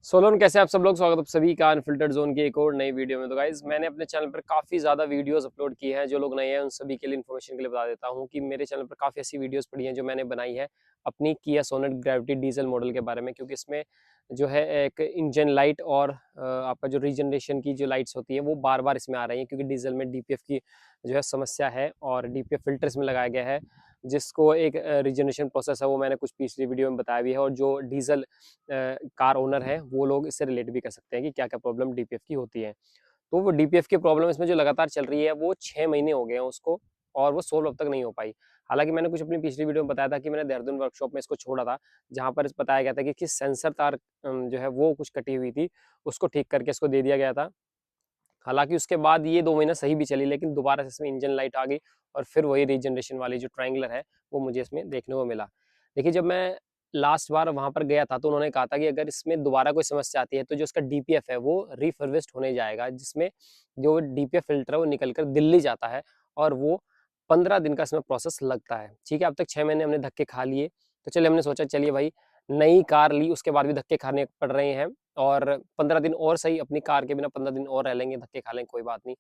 सोलन कैसे आप सब लोग, स्वागत है आप सभी का अनफिल्टर्ड जोन की एक और नई वीडियो में। तो गाइज मैंने अपने चैनल पर काफ़ी ज़्यादा वीडियोस अपलोड की हैं। जो लोग नए हैं उन सभी के लिए इन्फॉर्मेशन के लिए बता देता हूं कि मेरे चैनल पर काफ़ी ऐसी वीडियोस पड़ी हैं जो मैंने बनाई है अपनी किया सोनेट ग्रेविटी डीजल मॉडल के बारे में, क्योंकि इसमें जो है एक इंजन लाइट और आपका जो रीजनरेशन की जो लाइट्स होती है वो बार बार इसमें आ रही हैं, क्योंकि डीजल में डीपीएफ की जो है समस्या है और डीपीएफ फिल्टर इसमें लगाया गया है, जिसको एक रीजनरेशन प्रोसेस है वो मैंने कुछ पिछली वीडियो में बताया भी है। और जो डीजल कार ओनर है वो लोग इससे रिलेट भी कर सकते हैं कि क्या क्या प्रॉब्लम डीपीएफ की होती है। तो वो डीपीएफ की प्रॉब्लम इसमें जो लगातार चल रही है वो 6 महीने हो गए हैं उसको, और वो सोल्व अब तक नहीं हो पाई। हालांकि मैंने कुछ अपनी पिछली वीडियो में बताया था कि मैंने देहरादून वर्कशॉप में इसको छोड़ा था, जहां पर बताया गया था कि किस सेंसर तार जो है वो कुछ कटी हुई थी, उसको ठीक करके इसको दे दिया गया था। हालांकि उसके बाद ये 2 महीना सही भी चली, लेकिन दोबारा से इसमें इंजन लाइट आ गई और फिर वही रीजनरेशन वाली जो ट्रायंगुलर है वो मुझे इसमें देखने को मिला। देखिए, जब मैं लास्ट बार वहां पर गया था तो उन्होंने कहा था कि अगर इसमें दोबारा कोई समस्या आती है तो जो इसका डीपीएफ है वो रिफर्बिश्ड होने जाएगा, जिसमें जो डीपीएफ फिल्टर है वो निकल कर दिल्ली जाता है और वो 15 दिन का इसमें प्रोसेस लगता है। ठीक है, अब तक 6 महीने हमने धक्के खा लिए, तो चलिए हमने सोचा चलिए भाई, नई कार ली उसके बाद भी धक्के खाने पड़ रहे हैं, और 15 दिन और सही, अपनी कार के बिना 15 दिन और रह लेंगे, धक्के खा लेंगे, कोई बात नहीं।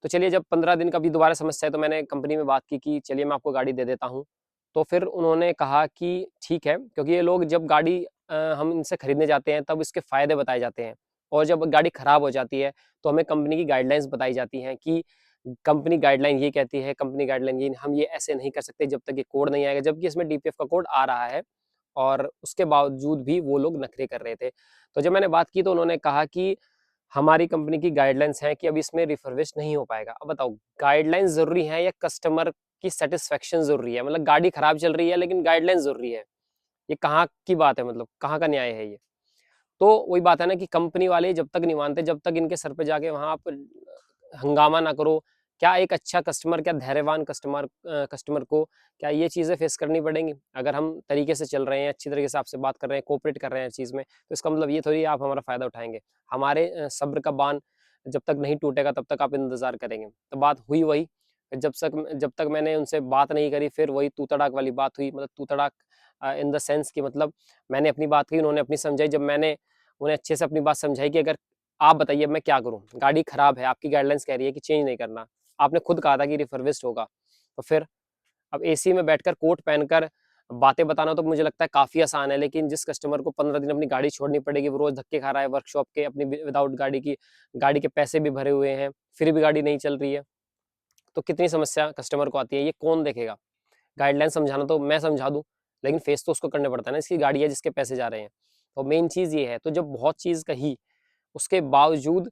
तो चलिए, जब 15 दिन का भी दोबारा समस्या है तो मैंने कंपनी में बात की कि चलिए मैं आपको गाड़ी दे देता हूँ। तो फिर उन्होंने कहा कि ठीक है, क्योंकि ये लोग जब गाड़ी हम इनसे खरीदने जाते हैं तब इसके फायदे बताए जाते हैं, और जब गाड़ी खराब हो जाती है तो हमें कंपनी की गाइडलाइंस बताई जाती हैं कि कंपनी गाइडलाइन ये कहती है, कंपनी गाइडलाइन ये, हम ये ऐसे नहीं कर सकते जब तक ये कोड नहीं आएगा, जबकि इसमें डीपीएफ का कोड आ रहा है, और उसके बावजूद भी वो लोग नखरे कर रहे थे। तो जब मैंने बात की तो उन्होंने कहा कि हमारी कंपनी की गाइडलाइंस हैं कि अब इसमें रिफर्बिश नहीं हो पाएगा। अब बताओ, गाइडलाइंस ज़रूरी है या कस्टमर की सैटिस्फैक्शन ज़रूरी है? मतलब गाड़ी खराब चल रही है लेकिन गाइडलाइंस ज़रूरी है। ये कहाँ की बात है, मतलब कहाँ का न्याय है ये? तो वही बात है ना कि कंपनी वाले जब तक नहीं मानते, जब तक इनके सर पे जाके वहाँ आप हंगामा ना करो, क्या एक अच्छा कस्टमर, क्या धैर्यवान कस्टमर को क्या ये चीज़ें फेस करनी पड़ेंगी? अगर हम तरीके से चल रहे हैं, अच्छी तरीके से आपसे बात कर रहे हैं, कोऑपरेट कर रहे हैं चीज़ में, तो इसका मतलब ये थोड़ी आप हमारा फ़ायदा उठाएँगे। हमारे सब्र का बाँध जब तक नहीं टूटेगा तब तक आप इंतज़ार करेंगे। तो बात हुई वही, जब तक मैंने उनसे बात नहीं करी, फिर वही तू तड़ाक वाली बात हुई। मतलब तू तड़ाक इन द सेंस कि मतलब मैंने अपनी बात कही, उन्होंने अपनी समझाई। जब मैंने उन्हें अच्छे से अपनी बात समझाई कि अगर आप बताइए अब मैं क्या करूँ? गाड़ी खराब है, आपकी गाइडलाइंस कह रही है कि चेंज नहीं करना। आपने खुद कहा था कि रिफर्बिश्ड होगा। तो फिर अब एसी में बैठकर कोट पहनकर बातें बताना तो मुझे लगता है काफ़ी आसान है, लेकिन जिस कस्टमर को 15 दिन अपनी गाड़ी छोड़नी पड़ेगी, वो रोज़ धक्के खा रहा है वर्कशॉप के, अपनी विदाउट गाड़ी के पैसे भी भरे हुए हैं, फिर भी गाड़ी नहीं चल रही है, तो कितनी समस्या कस्टमर को आती है, ये कौन देखेगा? गाइडलाइन समझाना तो मैं समझा दूँ, लेकिन फेस तो उसको करने पड़ता है ना, इसकी गाड़ी है जिसके पैसे जा रहे हैं। तो मेन चीज़ ये है। तो जब बहुत चीज़ कही, उसके बावजूद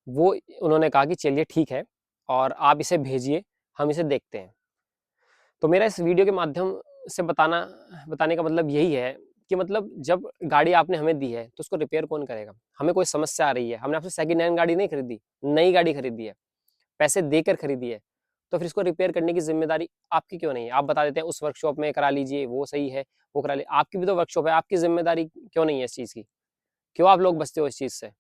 वो उन्होंने कहा कि चलिए ठीक है, और आप इसे भेजिए, हम इसे देखते हैं। तो मेरा इस वीडियो के माध्यम से बताने का मतलब यही है कि मतलब जब गाड़ी आपने हमें दी है तो उसको रिपेयर कौन करेगा? हमें कोई समस्या आ रही है, हमने आपसे सेकंड हैंड गाड़ी नहीं खरीदी, नई गाड़ी खरीदी है, पैसे देकर खरीदी है, तो फिर इसको रिपेयर करने की ज़िम्मेदारी आपकी क्यों नहीं है? आप बता देते हैं उस वर्कशॉप में करा लीजिए, वो सही है, वो करा ली आपकी भी तो वर्कशॉप है, आपकी ज़िम्मेदारी क्यों नहीं है इस चीज़ की? क्यों आप लोग बचते हो इस चीज़ से?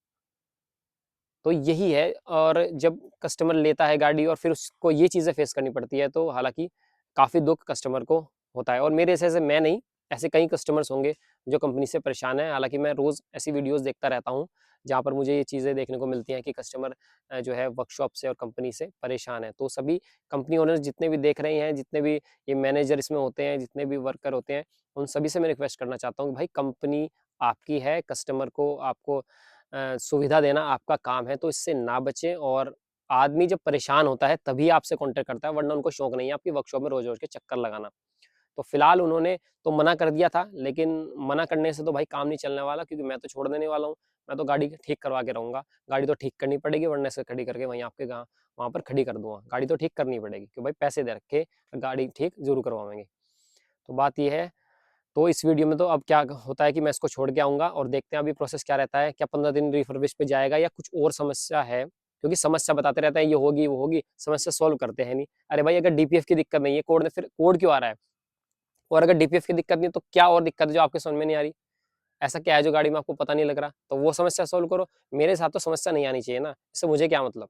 तो यही है। और जब कस्टमर लेता है गाड़ी और फिर उसको ये चीज़ें फेस करनी पड़ती है, तो हालाँकि काफ़ी दुःख कस्टमर को होता है। और मेरे जैसे मैं नहीं, ऐसे कई कस्टमर्स होंगे जो कंपनी से परेशान हैं। हालाँकि मैं रोज़ ऐसी वीडियोज़ देखता रहता हूँ, जहाँ पर मुझे ये चीज़ें देखने को मिलती हैं कि कस्टमर जो है वर्कशॉप से और कंपनी से परेशान है। तो सभी कंपनी ओनर्स जितने भी देख रहे हैं, जितने भी ये मैनेजर इसमें होते हैं, जितने भी वर्कर होते हैं, उन सभी से मैं रिक्वेस्ट करना चाहता हूँ कि भाई, कंपनी आपकी है, कस्टमर को आपको सुविधा देना आपका काम है, तो इससे ना बचें। और आदमी जब परेशान होता है तभी आपसे कॉन्टैक्ट करता है, वरना उनको शौक नहीं है आपकी वर्कशॉप में रोज़-रोज़ के चक्कर लगाना। तो फिलहाल उन्होंने तो मना कर दिया था, लेकिन मना करने से तो भाई काम नहीं चलने वाला, क्योंकि मैं तो छोड़ देने वाला हूँ। मैं तो गाड़ी ठीक करवा के रहूँगा। गाड़ी तो ठीक करनी पड़ेगी, वरना इसे खड़ी करके वहीं आपके गाँव वहाँ पर खड़ी कर दूँगा। गाड़ी तो ठीक करनी पड़ेगी, क्यों भाई, पैसे दे रखे, गाड़ी ठीक ज़रूर करवाएँगे। तो बात ये है। तो इस वीडियो में तो अब क्या होता है कि मैं इसको छोड़ के आऊँगा और देखते हैं अभी प्रोसेस क्या रहता है। क्या 15 दिन रिफर्बिश पे जाएगा या कुछ और समस्या है? क्योंकि समस्या बताते रहते हैं, ये होगी, वो होगी, समस्या सॉल्व करते हैं नहीं। अरे भाई, अगर डीपीएफ की दिक्कत नहीं है, कोड ने फिर कोड क्यों आ रहा है? और अगर डीपीएफ की दिक्कत नहीं है, तो क्या और दिक्कत है जो आपके समझ में नहीं आ रही? ऐसा क्या है जो गाड़ी में आपको पता नहीं लग रहा? तो वो समस्या सॉल्व करो। मेरे साथ तो समस्या नहीं आनी चाहिए ना, इससे मुझे क्या मतलब?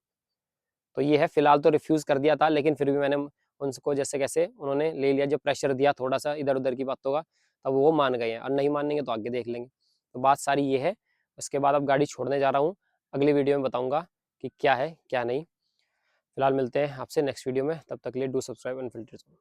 तो ये है, फिलहाल तो रिफ्यूज़ कर दिया था, लेकिन फिर भी मैंने उनको जैसे-कैसे उन्होंने ले लिया, जब प्रेशर दिया थोड़ा-सा इधर-उधर की बातों का, तब वो मान गए हैं, और नहीं मानेंगे तो आगे देख लेंगे। तो बात सारी ये है। इसके बाद अब गाड़ी छोड़ने जा रहा हूँ, अगली वीडियो में बताऊँगा कि क्या है क्या नहीं। फिलहाल मिलते हैं आपसे नेक्स्ट वीडियो में, तब तक के लिए डू सब्सक्राइब अनफिल्टर्ड जोन।